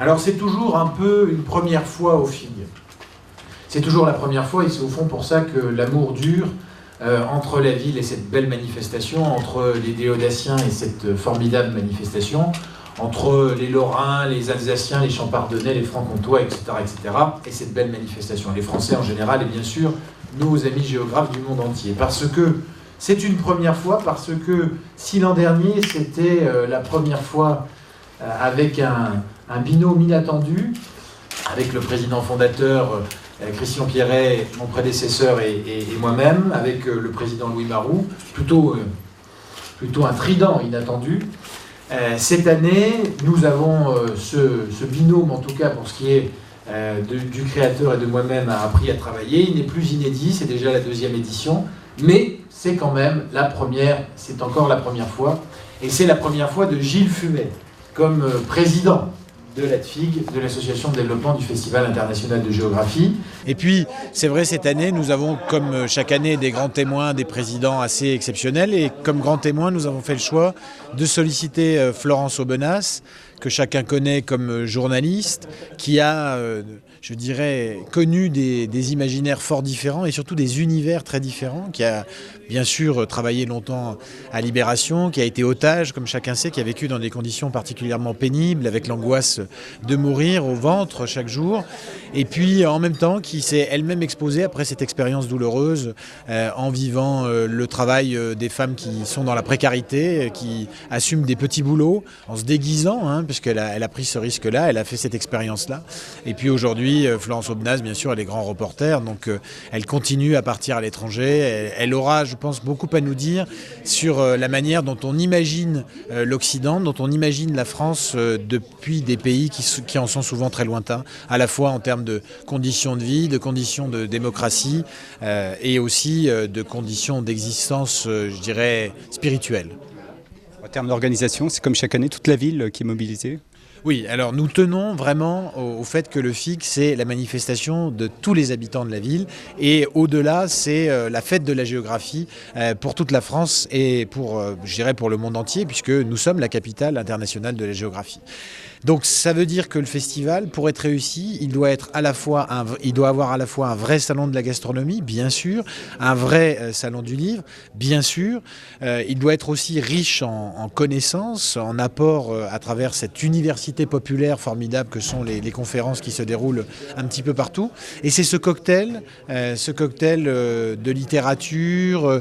Alors c'est toujours un peu une première fois aux FIG. C'est toujours la première fois et c'est au fond pour ça que l'amour dure entre la ville et cette belle manifestation, entre les Déodaciens et cette formidable manifestation, entre les Lorrains, les Alsaciens, les Champardonnais, les Franc-Comtois, etc., et cette belle manifestation. Les Français en général et bien sûr nos amis géographes du monde entier. Parce que c'est une première fois, parce que si l'an dernier c'était la première fois avec un binôme inattendu, avec le président fondateur Christian Pierret, mon prédécesseur et moi-même, avec le président Louis Maroux, plutôt un trident inattendu. Cette année, nous avons ce binôme, en tout cas pour ce qui est du créateur et de moi-même, a appris à travailler. Il n'est plus inédit, c'est déjà la 2e édition, mais c'est quand même la première, c'est encore la première fois, et c'est la première fois de Gilles Fumet comme président de l'ADFIG, de l'Association de développement du Festival international de géographie. Et puis, c'est vrai, cette année, nous avons, comme chaque année, des grands témoins, des présidents assez exceptionnels. Et comme grand témoin, nous avons fait le choix de solliciter Florence Aubenas, que chacun connaît comme journaliste, qui a, je dirais, connu des imaginaires fort différents et surtout des univers très différents, qui a bien sûr travaillé longtemps à Libération, qui a été otage, comme chacun sait, qui a vécu dans des conditions particulièrement pénibles, avec l'angoisse de mourir au ventre chaque jour, et puis en même temps qui s'est elle-même exposée après cette expérience douloureuse en vivant le travail des femmes qui sont dans la précarité, qui assument des petits boulots en se déguisant, puisqu'elle a pris ce risque-là, elle a fait cette expérience-là. Et puis aujourd'hui, Florence Aubenas, bien sûr, elle est grand reporter, donc elle continue à partir à l'étranger. Elle aura, je pense, beaucoup à nous dire sur la manière dont on imagine l'Occident, dont on imagine la France depuis des pays qui en sont souvent très lointains, à la fois en termes de conditions de vie, de conditions de démocratie et aussi de conditions d'existence, je dirais, spirituelles. En termes d'organisation, c'est comme chaque année, toute la ville qui est mobilisée? Oui, alors nous tenons vraiment au fait que le FIG, c'est la manifestation de tous les habitants de la ville et au-delà, c'est la fête de la géographie pour toute la France et je dirais pour le monde entier, puisque nous sommes la capitale internationale de la géographie. Donc ça veut dire que le festival, pour être réussi, il doit avoir à la fois un vrai salon de la gastronomie, bien sûr, un vrai salon du livre, bien sûr. Il doit être aussi riche en connaissances, en apports à travers cette université populaire formidable que sont les conférences qui se déroulent un petit peu partout. Et c'est ce cocktail de littérature,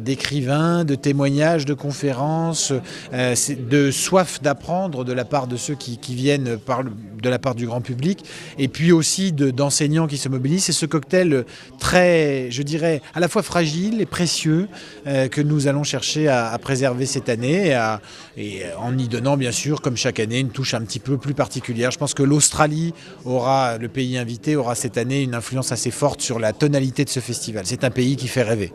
d'écrivains, de témoignages, de conférences, de soif d'apprendre de la part de ceux qui viennent de la part du grand public, et puis aussi d'enseignants qui se mobilisent. C'est ce cocktail très, je dirais, à la fois fragile et précieux que nous allons chercher à préserver cette année, et en y donnant, bien sûr, comme chaque année, une touche un petit peu plus particulière. Je pense que l'Australie le pays invité, aura cette année une influence assez forte sur la tonalité de ce festival. C'est un pays qui fait rêver.